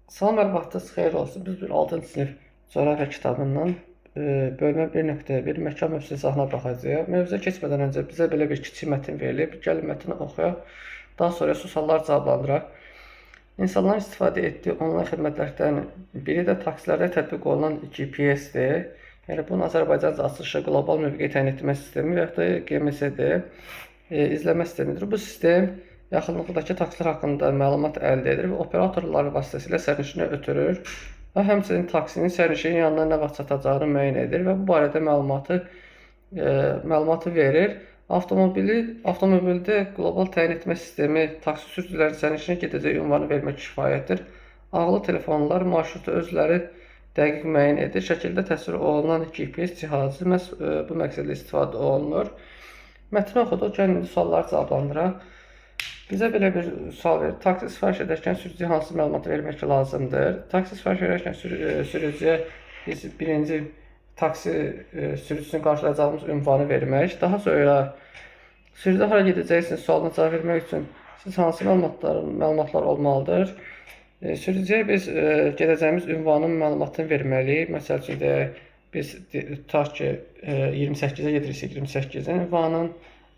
Salam, hər vaxtınız xeyir olsun. Biz bir 6-cı sinif coğrafiya kitabından bölmə 1.1 məkan mövzusu izahına baxacağıq. Mövzuya keçmədən öncə bizə belə bir kiçik mətin verilib. Gəlin mətni oxuyaq. Daha sonra suallar cavablandıraq. İnsanların istifadə etdiyi onlayn xidmətlərdən biri də taksilərdə tətbiq olunan GPS-dir. Yəni bunun Azərbaycanca açılışı qlobal mövqe təyin etmə sistemi və ya da GMS-dir. İzləmə sistemidir. Bu sistem yaxınlıqdakı taksilər haqqında məlumat əldə edir və operatorlar vasitəsilə sərnişini ötürür və həmçinin taksinin sərnişinin yanına nə vaxt çatacağını müəyyən edir və bu barədə məlumatı verir. Avtomobildə qlobal təyin etmə sistemi taksi sürücülərinin sərnişinə gedəcək ünvanı vermək kifayətdir. Ağıllı telefonlar marşrutu özləri dəqiq müəyyən edir. Şəkildə təsvir olunan GPS cihazı məhz bu məqsədlə istifadə olunur. Mətni oxuduq, gəlin sualları cavablandıraq. Bizə belə bir sual verir. Taksi sifariş edərkən sürücüyə hansı məlumatı vermək lazımdır? Taksi sifariş edərkən sürücüyə biz birinci taksi sürücüsünü qarşılayacağımız ünvanı vermək. Daha sonra sürücü hara gedəcəksiniz sualına cavab vermək üçün siz hansı məlumatlar olmalıdır? Sürücüyə biz gedəcəyimiz ünvanın məlumatını verməliyik. Məsəl üçün biz tutaq ki 28-ə gediriksə 28-in ünvanın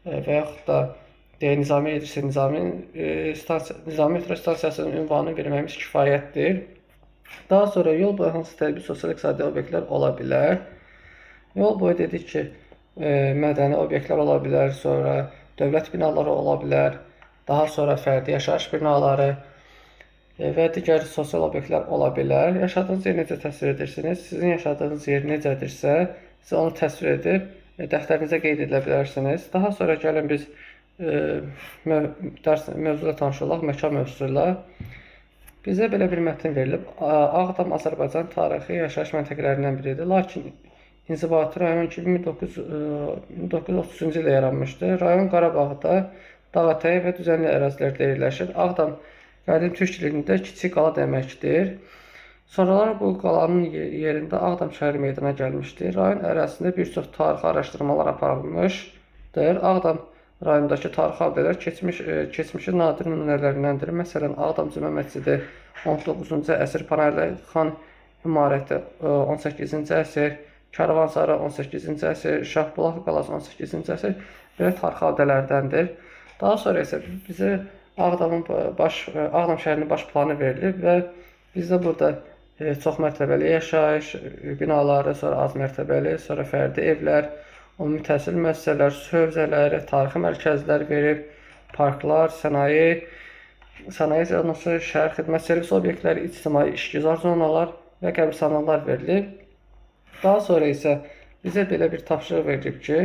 və yaxud da Nizami edirsə Nizami metro stansiyasının ünvanını verməyimiz kifayətdir. Daha sonra yol boyu hansı təbii sosial-iqtisadi obyektlər ola bilər? Yol boyu dedik ki, mədəni obyektlər ola bilər, sonra dövlət binaları ola bilər, daha sonra fərdi yaşayış binaları və digər sosial obyektlər ola bilər. Yaşadığınız yeri necə təsvir edirsiniz? Sizin yaşadığınız yer necədirsə, siz onu təsvir edib dəftərinizə qeyd edə bilərsiniz. Daha sonra gəlin biz mövzuda tanış olaq, məkan mövzusu ilə. Bizə belə bir mətin verilib. Ağdam Azərbaycan tarixi yaşayış məntəqələrindən biridir. Lakin inzibati rayon 1933-cü ildə yaranmışdır. Rayon Qarabağda dağətəyi və düzənli ərazilərdə yerləşir. Ağdam qədim türk dilində kiçik qala deməkdir. Sonralar bu qalanın yerində Ağdam şəhəri meydana gəlmişdir. Rayon ərazisində bir çox tarixi araşdırmalar aparılmışdır. Ağdam rayondakı tarixi abidələr keçmişin nadir nümunələrindəndir. Məsələn, Ağdam Cümə məscidi 19-cu əsr, Panayırlı xan imarəti 18-ci əsr, Karvansarı 18-ci əsr, Şahbulaq qalası 18-ci əsr belə tarixi abidələrdəndir. Daha sonra isə bizə Ağdam şəhərinin baş planı verilib və bizdə burada çox mərtəbəli yaşayış binaları, sonra az mərtəbəli, sonra fərdi evlər, ümumi təhsil müəssisələri, su hövzələri, tarixi mərkəzlər verib, parklar, sənaye zonası, şəhər xidmət servis obyektləri, ictimai işgüzar zonalar və qəbirstanlıqlar verilib. Daha sonra isə bizə belə bir tapşırıq verilib ki,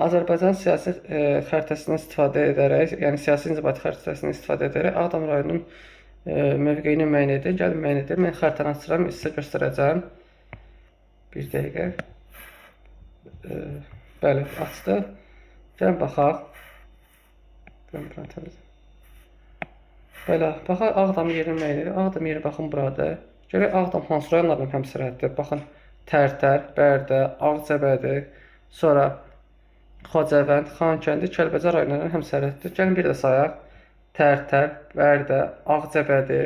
Azərbaycan siyasi xəritəsindən istifadə edərək, yəni siyasi inzibati xəritəsindən istifadə edərək Ağdam rayonunun mövqeyini müəyyən edin. Gəlin müəyyən edin. Mən xəritəni açıram, sizə göstərəcəm. Bir dəqiqə. Bəli, açdıq. Gəlin baxaq. Belə, baxaq Ağdam yerini müəyyən edir. Ağdam yeri baxın burada. Görək Ağdam hansı rayonlarla həmsərhəddir. Baxın, Tərtər, Bərdə, Ağcabədi, sonra Xocavənd, Xankəndi, Kəlbəcər rayonlarla həmsərhəddir. Gəlin bir də sayaq. Tərtər, Bərdə, Ağcabədi,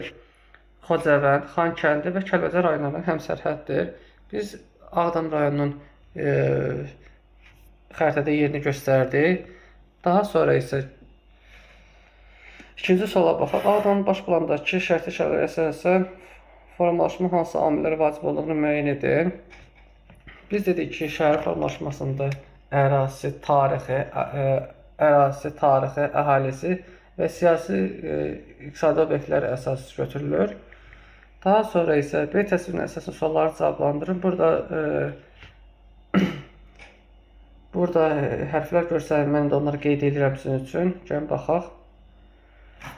Xocavənd, Xankəndi və Kəlbəcər rayonlarla həmsərhəddir. Biz Ağdam rayonunun xəritədə yerini göstərdik. Daha sonra isə ikinci suala baxaq. Ağdamın baş plandakı şərti şəraitlərə əsasən formalaşma hansı amillərə vacib olduğunu müəyyən edin. Biz dedik ki, şəhər formalaşmasında ərazisi, tarixi, əhalisi və siyasi iqtisadi obyektlər əsas götürülür. Daha sonra isə B təsvirinə əsasən sualları cavablandırın. Burada hərflər görsənir, mən də onları qeyd edirəm sizin üçün. Gəlin baxaq.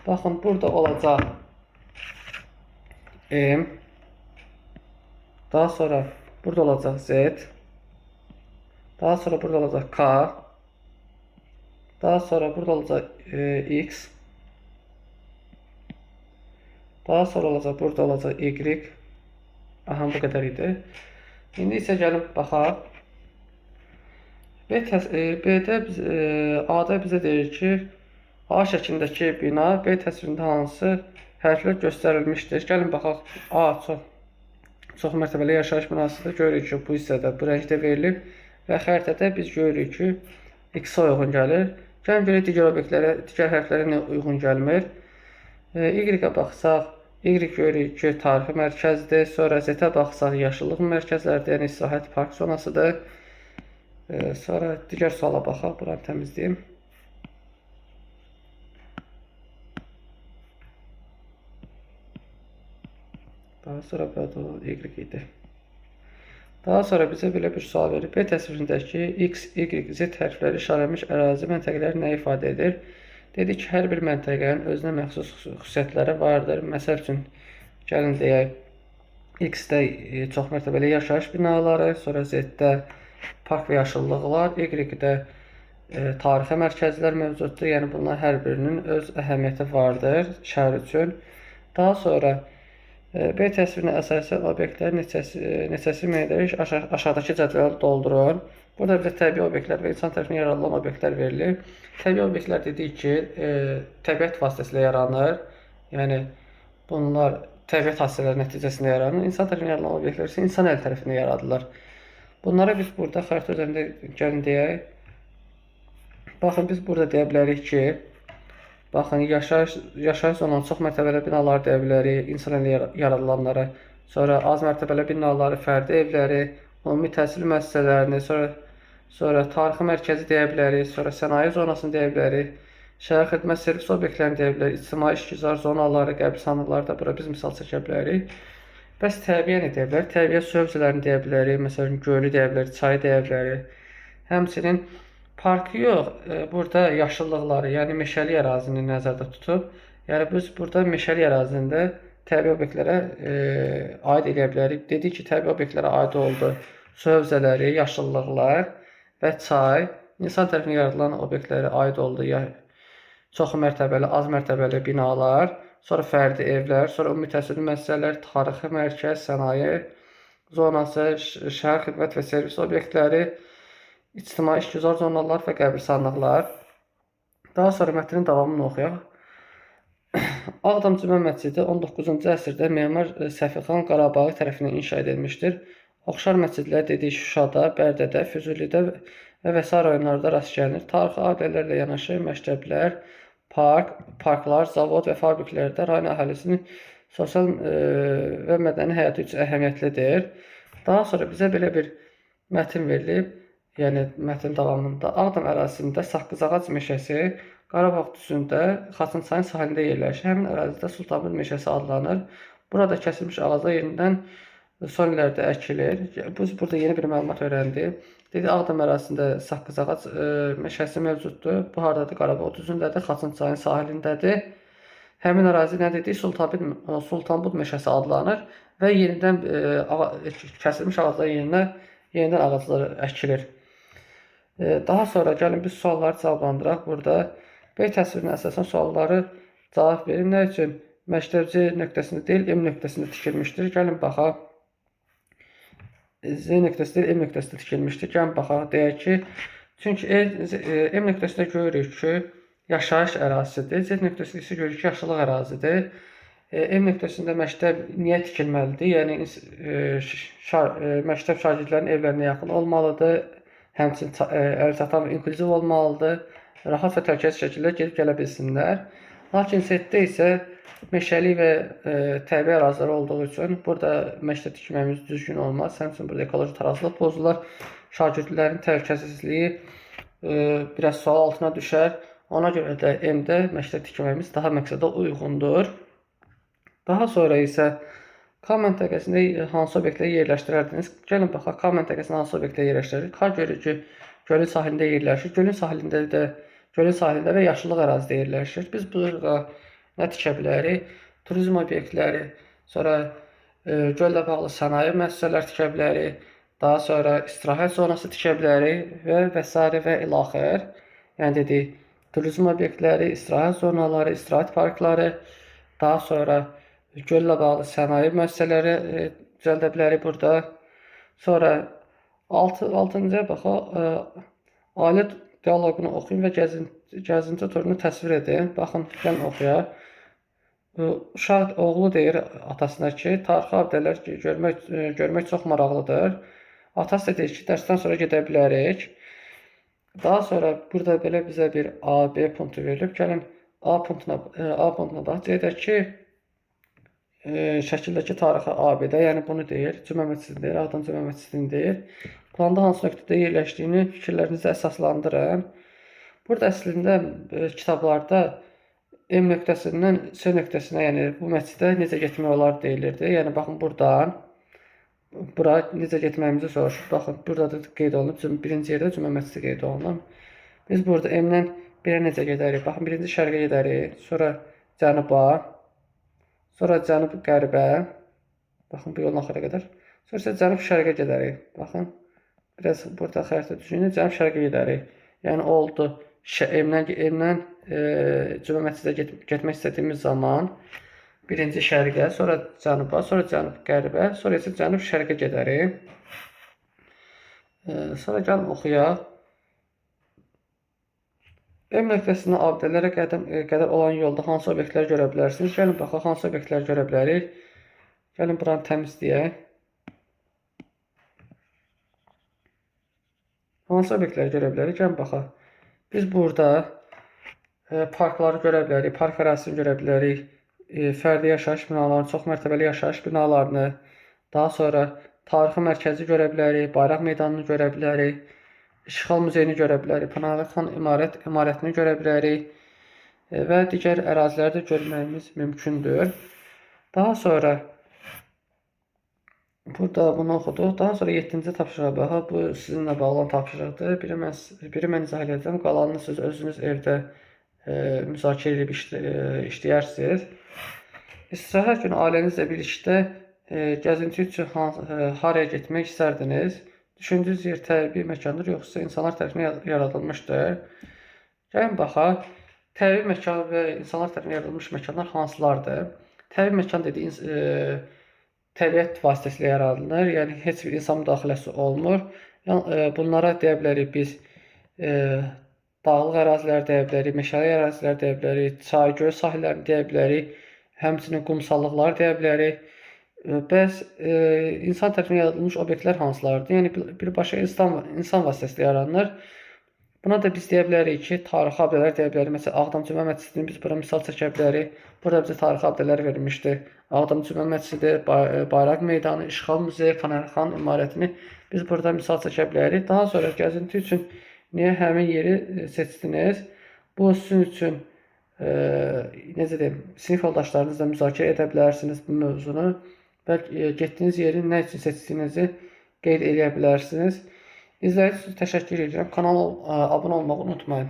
Baxın, burada olacaq M. Daha sonra burada olacaq Z. Daha sonra burada olacaq K. Daha sonra burada olacaq X. Daha sonra olacaq, burada olacaq Y. Aha, bu qədər idi. İndi isə gəlin baxaq. A-da bizə deyir ki, A şəklindəki bina B təsvirində hansı hərflər göstərilmişdir. Gəlin baxaq. Çox mərtəbəli yaşayış binasıdır. Görürük ki, bu hissədə bu rəngdə verilib və xəritədə biz görürük ki, X-ə uyğun gəlir. Gəlin görək digər obyektlərə, digər hərflərə nə uyğun gəlmir. Y-ə baxsaq, Y görürük ki, tarixi mərkəzdir. Sonra Z-ə baxsaq, yaşıllıq mərkəzlərdir, yəni istirahət park zonasıdır. Sonra digər suala baxaq, buranı təmizləyim. Daha sonra burada Y idi. Daha sonra bizə belə bir sual verir. B təsvirindəki X, Y, Z hərfləri işarələnmiş ərazi məntəqələri nə ifadə edir? Dedik ki, hər bir məntəqənin özünə məxsus xüsusiyyətləri vardır. Məsəl üçün, gəlin deyək, X-də çox mərtəbəli yaşayış binaları, sonra Z-də park və yaşıllıqlar, Y-də tarixi mərkəzlər mövcuddur. Yəni, bunlar hər birinin öz əhəmiyyəti vardır şəhər üçün. Daha sonra B təsvirinə əsasən obyektlərin neçəsi müəyyən edilir, aşağıdakı cədvələ doldurun. Burada bizə təbii obyektlər və insan tərəfindən yaradılan obyektlər verilir. Təbii obyektlər dedik ki, təbiət vasitəsilə yaranır. Yəni, bunlar təbiət hadisələri nəticəsində yaranır. İnsan tərəfindən yaradılan obyektlər isə insan əli tərəfindən yaradılır. Bunlara biz burada xəritə üzərində gəlin deyək. Baxın, biz burada deyə bilərik ki, baxın, yaşayış zonanın çox mərtəbəli binaları deyə bilərik, insan əli yaradılanları, sonra az mərtəbəli binaları, fərdi evləri, ümumi təhsil müəssisələrini, sonra tarixi mərkəzi deyə bilərik, sonra sənaye zonasını deyə bilərik, şəhər xidmət servis obyektlərini deyə bilərik, ictimai işgüzar zonaları, qəbirstanlıqları da bura biz misal çəkə bilərik. Bəs təbiə nə deyə bilərik? Təbiə sövcələrini deyə bilərik, məsələn, gölü deyə bilərik, çayı deyə bilərik. Həmçinin parkı yox, burada yaşıllıqları, yəni meşəli ərazini nəzərdə tutub. Yəni, biz burada meşəli ərazində təbii obyektlərə aid edə bilərik. Dedik ki, təbii obyektlərə aid oldu sövzələri, yaşıllıqlar və çay. İnsan tərəfindən yaradılan obyektlərə aid oldu çox mərtəbəli, az mərtəbəli binalar, sonra fərdi evlər, sonra ümumi təhsil müəssisələr, tarixi mərkəz, sənaye zonası, şəhər xidmət və servis obyektləri, ictimai işgüzar zonalar və qəbirstanlıqlar. Daha sonra mətnin davamını oxuyaq. Ağdam Cümə məscidi 19-cu əsrdə memar Səfixan Qarabaği tərəfindən inşa edilmişdir. Oxşar məscidlər dedik Şuşada, Bərdədə, Füzulidə və s. rayonlarda rast gəlinir. Tarixi abidələrlə yanaşı məktəblər, parklar, zavod və fabriklərdə rayon əhalisinin sosial və mədəni həyatı üçün əhəmiyyətlidir. Daha sonra bizə belə bir mətin verilib. Yəni, mətin davamında Ağdam ərazisində Saqqızağac meşəsi Qarabağ düzündə Xaçınçayın sahilində yerləşir. Həmin ərazidə Sultanbul meşəsi adlanır. Burada kəsilmiş ağaclar yerindən son illərdə əkilir. Biz burada yeni bir məlumat öyrəndik. Dedi, Ağdam ərazisində Saqqızağac meşəsi mövcuddur. Bu haradadır? Qarabağ düzündədir, Xaçınçayın sahilindədir. Həmin ərazi nə dedik? Sultanbul meşəsi adlanır və yenidən kəsilmiş ağaclar yenidən ağaclar əkilir. Daha sonra gəlin biz sualları cavablandıraq. Burada B təsvirinə əsasən sualları cavab verin. Nə üçün məktəb C nöqtəsində deyil, M nöqtəsində tikilmişdir? Gəlin baxaq. Z nöqtəsi deyil, M nöqtəsində tikilmişdir. Gəlin baxaq. Deyək ki, çünki M nöqtəsində görürük ki, yaşayış ərazisidir. Z nöqtəsində isə görürük ki, yaşıllıq ərazidir. M nöqtəsində məktəb niyə tikilməlidir? Yəni, məktəb şagirdlərin evlərinə yaxın olmalıdır. Həmçinin əlçatan və inklüziv olmalıdır. Rahat və təhlükəsiz şəkildə gedib gələ bilsinlər. Lakin Z-də isə meşəli və təbii ərazilər olduğu üçün burada məktəb tikməyimiz düzgün olmaz. Həmçinin burada ekoloji tarazlıq pozular, şagirdlərin təhlükəsizliyi biraz sual altına düşər. Ona görə də M-də məktəb tikməyimiz daha məqsədə uyğundur. Daha sonra isə K məntəqəsində hansı obyektləri yerləşdirərdiniz? Gəlin baxaq, K məntəqəsində hansı obyektləri yerləşdirir? K görür ki, gölün sahilində yerləşir. Gölün sahilində və yaşıllıq ərazidə yerləşir. Biz burada nə tikə bilərik? Turizm obyektləri, sonra göllə bağlı sənaye müəssisələr tikə bilərik. Daha sonra istirahət zonası tikə bilərik və s. və ilaxır. Yəni dedik, turizm obyektləri, istirahət zonaları, istirahət parkları, daha sonra göllə bağlı sənaye müəssisələri düzəldə bilərik burada. Sonra 6-cıya baxaq, ailə dialoqunu oxuyun və gəzinti turunu təsvir edin. Baxın, gəlin oxuyaq. Uşaq oğlu deyir atasına ki, tarixi abidələr görmək çox maraqlıdır. Atası da deyir ki, dərsdən sonra gedə bilərik. Daha sonra burada belə bizə bir A, B punktu verilib. Gəlin A punktuna bax. Deyək ki, şəkildəki tarixi ABD, yəni bunu deyir, cümlə metodunu deyir, Ağdam cümlə metodunu deyir. Planda hansı nöqtədə yerləşdiyini fikirlərinizi əsaslandırın. Burada əslində kitablarda M nöqtəsindən C nöqtəsinə, yəni bu məsciddə necə getmək olar deyilirdi. Yəni baxın buradan bura necə getməyimizi soruşur. Baxın burada da qeyd olunub. Birinci yerdə cümlə məscidi qeyd olunub. Biz burada M-dən 1-ə necə gedərik? Baxın birinci şərqə gedərik, sonra cənuba, sonra cənub-qərbə. Baxın bu yolun axıra qədər. Sonra isə cənub-şərqə gedərik. Baxın biraz burada xəritə düşünün, cənub-şərqə gedərik. Yəni oldu. M-dən cümlə məscidə getmək istədiyimiz zaman birinci şərqə, sonra cənuba, sonra cənub-qərbə, sonra isə cənub-şərqə gedərik. Sonra gəlin oxuyaq. M nöqtəsindən abidələrə qədər olan yolda hansı obyektlər görə bilərsiniz? Gəlin baxaq, hansı obyektlər görə bilərik. Gəlin buranı təmizləyək. Hansı obyektləri görə bilərik? Gəlin baxaq. Biz burada parkları görə bilərik, park ərazisini görə bilərik, fərdi yaşayış binalarını, çox mərtəbəli yaşayış binalarını, daha sonra tarixi mərkəzi görə bilərik, bayraq meydanını görə bilərik, İşğal muzeyini görə bilərik, Pənahlı xan imarətini görə bilərik və digər əraziləri də görməyimiz mümkündür. Daha sonra burada bunu oxuduq. Daha sonra 7-ci tapşırığa baxaq. Bu sizinlə bağlı tapşırıqdır. Biri mən izah edəcəm. Qalanını siz özünüz evdə müzakirə edib işləyərsiniz. İstirahət günü ailənizlə birlikdə gəzinti üçün haraya getmək istərdiniz? Düşündüyünüz yer təbii məkandır, yoxsa insanlar tərəfindən yaradılmışdır? Gəlin baxaq. Təbii məkan və insanlar tərəfindən yaradılmış məkanlar hansılardır? Təbii məkan dediğiniz təbiət vasitəsilə yaradılır. Yəni heç bir insan müdaxiləsi olmur. Yəni, bunlara deyə bilərik biz dağlıq ərazilər deyə bilərik, meşəli ərazilər deyə bilərik, çay, göl sahillərini deyə bilərik, həmçinin qumsallıqlar deyə bilərik. Bəs insan tərəfindən yaradılmış obyektlər hansılardır? Yəni birbaşa insan vasitəsilə yaranır. Buna da biz deyə bilərik ki, tarixi abidələr deyə bilərik. Məsələn, Ağdam cümlə məscidini biz bura misal çəkə bilərik. Burada bizə tarixi abidələr verilmişdir. Ağdam cümlə məscidi, bayraq meydanı, İşğal muzeyi, Pənahlı xan imarətini biz burada misal çəkə bilərik. Daha sonra gəzinti üçün niyə həmin yeri seçdiniz? Bu sizin üçün necə deyim, sinif yoldaşlarınızla müzakirə edə bilərsiniz bu mövzunu və getdiyiniz yerin nə üçün seçdiyinizi qeyd edə bilərsiniz. İzlədiyiniz üçün təşəkkür edirəm. Kanala abunə olmağı unutmayın.